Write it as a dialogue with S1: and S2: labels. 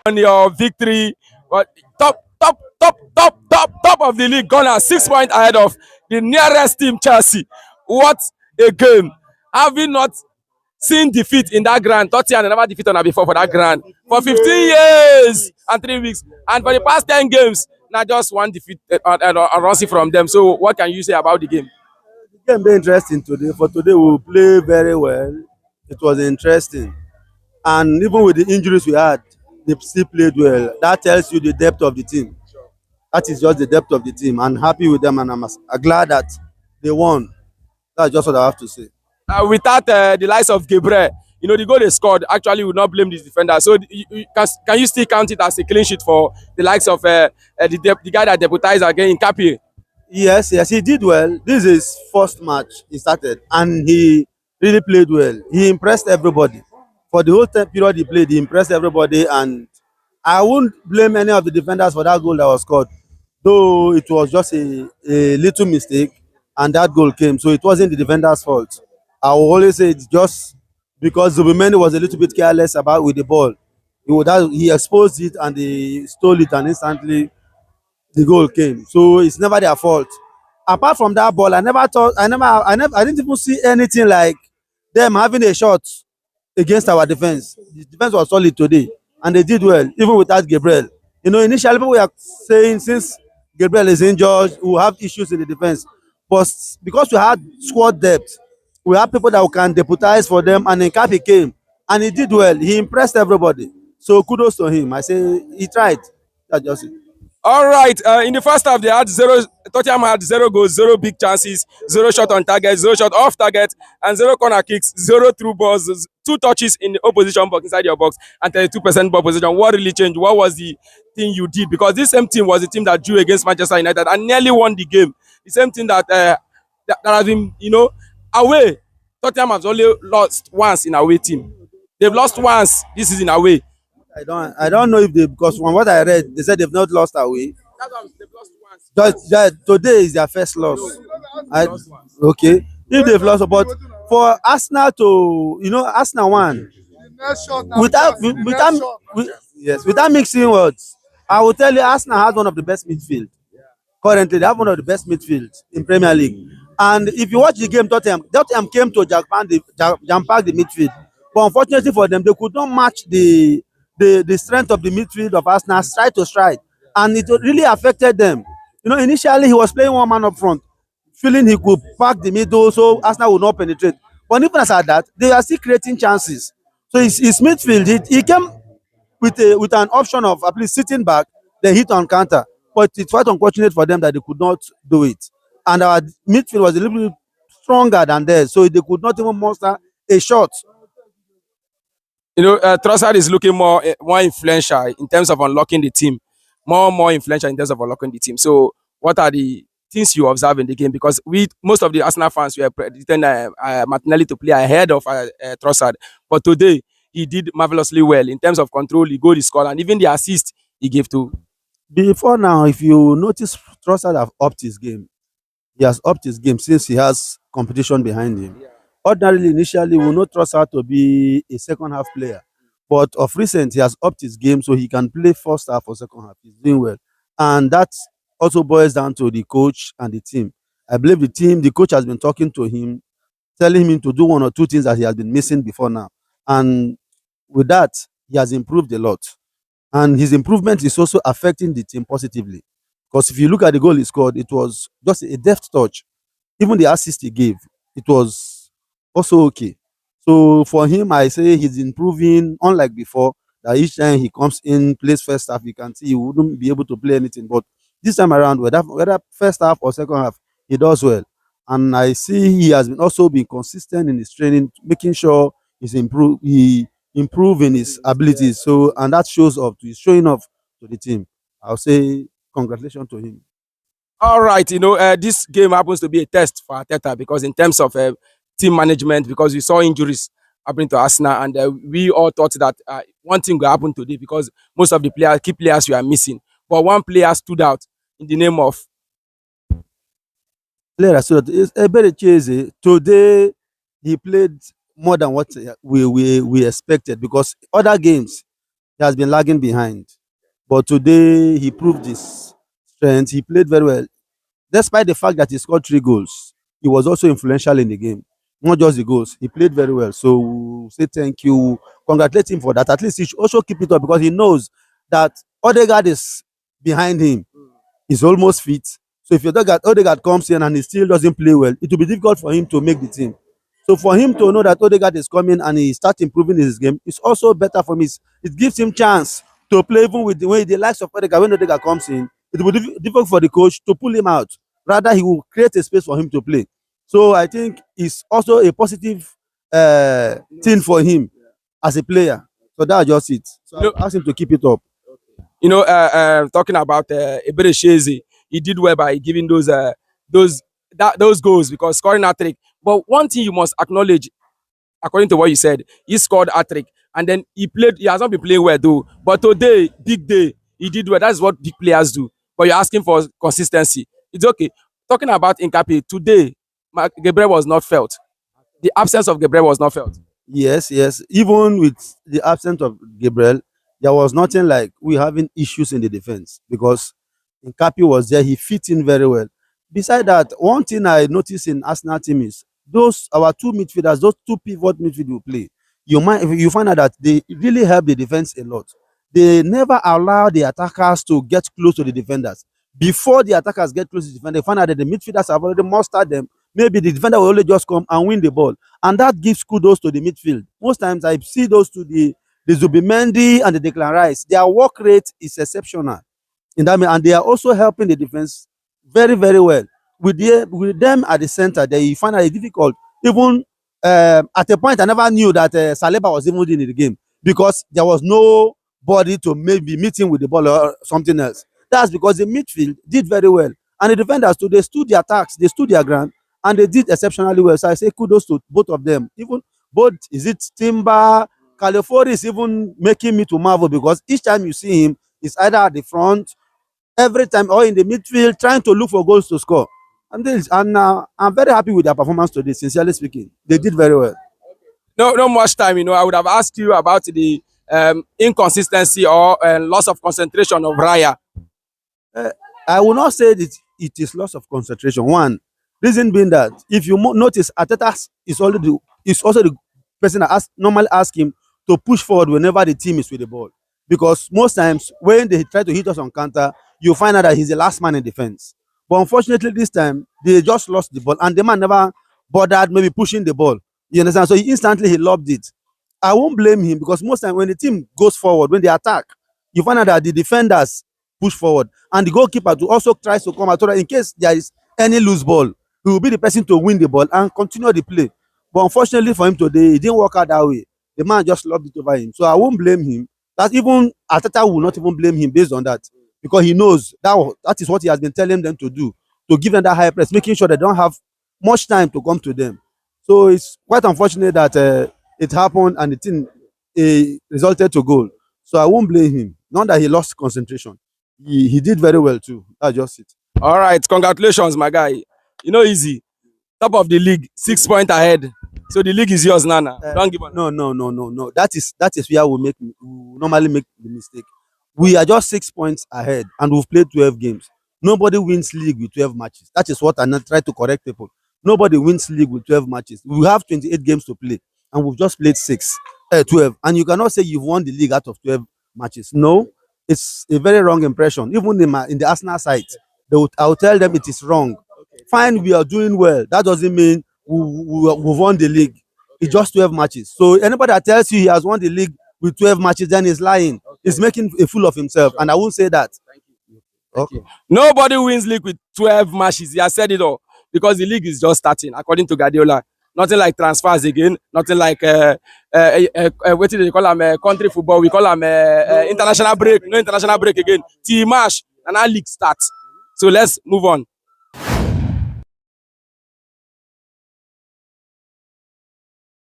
S1: on your victory. But top of the league, gone at 6 points ahead of the nearest team, Chelsea. What a game! Have you not seen defeat in that ground? Tottenham never defeated on before for that ground for 15 years and 3 weeks, and for the past 10 games, not just one defeat on from them. So, what can you say about the game?
S2: The game dey interesting today. For today, we play very well. It was interesting, and even with the injuries we had, they still played well. That tells you the depth of the team. That is just the depth of the team. I'm happy with them, and I'm glad that they won. That's just what I have to say.
S1: Without the likes of Gabriel, the goal they scored actually would not blame this defender. So can you still count it as a clean sheet for the likes of the guy that deputized again, Kapi?
S2: Yes, yes, he did well. This is his first match he started, and he really played well. He impressed everybody. For the whole time period he played, he impressed everybody, and I won't blame any of the defenders for that goal that was scored, though it was just a little mistake, and that goal came. So it wasn't the defender's fault. I will always say it's just because Zubimendi was a little bit careless about with the ball. He exposed it and he stole it, and instantly the goal came. So it's never their fault. Apart from that ball, I didn't even see anything like them having a shot against our defense. The defense was solid today, and they did well, even without Gabriel. Initially people were saying since Gabriel is injured, we will have issues in the defense. But because we had squad depth, we have people that we can deputize for them, and Nkapi came and he did well. He impressed everybody. So kudos to him. I say he tried. That's just it.
S1: All right. In the first half, they had zero. Tottenham had 0 goals, zero big chances, zero shot on target, zero shot off target, and zero corner kicks, zero through balls, two touches in the opposition box inside your box, and 32% ball position. What really changed? What was the thing you did? Because this same team was the team that drew against Manchester United and nearly won the game. The same thing that has been, away. Tottenham has only lost once in away team. They've lost once this season away.
S2: I don't know if they, because from what I read, they said they've not lost away.
S1: That's why they've lost once.
S2: Just that today is their first loss. I,
S1: Lost once.
S2: okay. If they've lost, but for Arsenal to, Arsenal won without mixing words, I will tell you Arsenal has one of the best midfield. Currently, they have one of the best midfield in Premier League. And if you watch the game, Tottenham came to jam-pack the midfield. But unfortunately for them, they could not match the strength of the midfield of Arsenal stride to stride. And it really affected them. Initially he was playing one man up front, feeling he could pack the middle so Arsenal would not penetrate. But even as at that, they are still creating chances. So his midfield, he came with an option of at least sitting back, then hit on counter. But it's quite unfortunate for them that they could not do it. And our midfield was a little bit stronger than theirs, so they could not even muster a shot.
S1: Trossard is looking more influential in terms of unlocking the team, more influential in terms of unlocking the team. So, what are the things you observe in the game? Because most of the Arsenal fans were predicting Martinelli to play ahead of Trossard, but today he did marvelously well in terms of control. He goal, he scored, and even the assist he gave to.
S2: Before now, if you notice, Trossard have upped his game. He has upped his game since he has competition behind him. Ordinarily, initially, we know Trossard to be a second half player. But of recent, he has upped his game so he can play first half or second half. He's doing well. And that also boils down to the coach and the team. I believe the coach has been talking to him, telling him to do one or two things that he has been missing before now. And with that, he has improved a lot. And his improvement is also affecting the team positively. Because if you look at the goal he scored, it was just a deft touch. Even the assist he gave, it was also okay. So for him, I say he's improving, unlike before, that each time he comes in, plays first half, you can see he wouldn't be able to play anything. But this time around, whether first half or second half, he does well. And I see he has been also been consistent in his training, making sure he improve in his abilities. So and that shows up to he's showing off to the team. I'll say congratulations to him.
S1: All right, this game happens to be a test for Arteta because in terms of team management, because we saw injuries happening to Arsenal, and we all thought that one thing will happen today because most of the key players were missing, but one player stood out in the name of.
S2: Player so that is Eberechieze. Today he played more than what we expected because other games he has been lagging behind. But today he proved his strength. He played very well. Despite the fact that he scored 3 goals, he was also influential in the game. Not just the goals, he played very well. So we say thank you, congratulate him for that. At least he should also keep it up because he knows that Odegaard is behind him. He's almost fit. So if Odegaard comes in and he still doesn't play well, it will be difficult for him to make the team. So for him to know that Odegaard is coming and he starts improving his game, it's also better for me. It gives him chance to play even with the way the likes of Odegaard. When Odegaard comes in, it will be difficult for the coach to pull him out. Rather, he will create a space for him to play. So I think it's also a positive thing for him as a player. So that's just it. So
S1: You know,
S2: I'll ask him to keep it up.
S1: talking about Eberecheze, he did well by giving those those goals because scoring a trick. But one thing you must acknowledge, according to what you said, he scored a trick, and then he played. He has not been playing well though. But today, big day, he did well. That's what big players do. But you're asking for consistency. It's okay. Talking about Incapi today, Gabriel was not felt. The absence of Gabriel was not felt.
S2: Yes, yes. Even with the absence of Gabriel, there was nothing like we having issues in the defense because Nkapi was there. He fit in very well. Beside that, one thing I noticed in Arsenal team is those our two midfielders, those two pivot midfield will play. You find out that they really help the defense a lot. They never allow the attackers to get close to the defenders. Before the attackers get close to the defender, they find out that the midfielders have already mastered them. Maybe the defender will only just come and win the ball, and that gives kudos to the midfield. Most times I see those to the Zubimendi and the Declan Rice. Their work rate is exceptional in that and they are also helping the defense very very well. With them at the center, they find it difficult. Even at a point, I never knew that Saliba was even in the game because there was nobody to maybe meet him with the ball or something else. That's because the midfield did very well, and the defenders too. They stood their attacks, they stood their ground, and they did exceptionally well. So I say kudos to both of them. Even both, is it Timber, California is even making me to marvel because each time you see him, it's either at the front every time or in the midfield trying to look for goals to score. And I'm very happy with their performance today. Sincerely speaking, they did very well.
S1: No much time. I would have asked you about the inconsistency or loss of concentration of Raya.
S2: Uh, I will not say that it is loss of concentration. One reason being that if you notice, Ateta is also the person that normally ask him to push forward whenever the team is with the ball. Because most times when they try to hit us on counter, you find out that he's the last man in defense. But unfortunately, this time they just lost the ball, and the man never bothered maybe pushing the ball. You understand? So he lobbed it. I won't blame him because most times when the team goes forward, when they attack, you find out that the defenders push forward and the goalkeeper to also tries to come out so that in case there is any loose ball, he will be the person to win the ball and continue the play. But unfortunately for him today, it didn't work out that way. The man just lobbed it over him. So I won't blame him. That even Ateta will not even blame him based on that because he knows that is what he has been telling them to give them that high press, making sure they don't have much time to come to them. So it's quite unfortunate that it happened and the thing resulted to goal. So I won't blame him. Not that he lost concentration. He did very well too. That's just it.
S1: All right, congratulations, my guy. Easy. Top of the league, 6 points ahead. So the league is yours, Nana. Don't give up.
S2: No. That is where we normally make the mistake. We are just 6 points ahead, and we've played 12 games. Nobody wins league with 12 matches. That is what I not try to correct people. Nobody wins league with 12 matches. We have 28 games to play, and we've just played 12. And you cannot say you've won the league out of 12 matches. No, it's a very wrong impression. Even in the Arsenal side, I will tell them it is wrong. Fine, we are doing well. That doesn't mean we've won the league. It's just 12 matches. So anybody that tells you he has won the league with 12 matches, then he's lying. He's making a fool of himself. And I won't say that. Okay.
S1: Nobody wins league with 12 matches. He has said it all because the league is just starting, according to Guardiola. Nothing like transfers again. Nothing like what do they call them? Country football. We call them international break. No international break again. Team match and our league starts. So let's move on.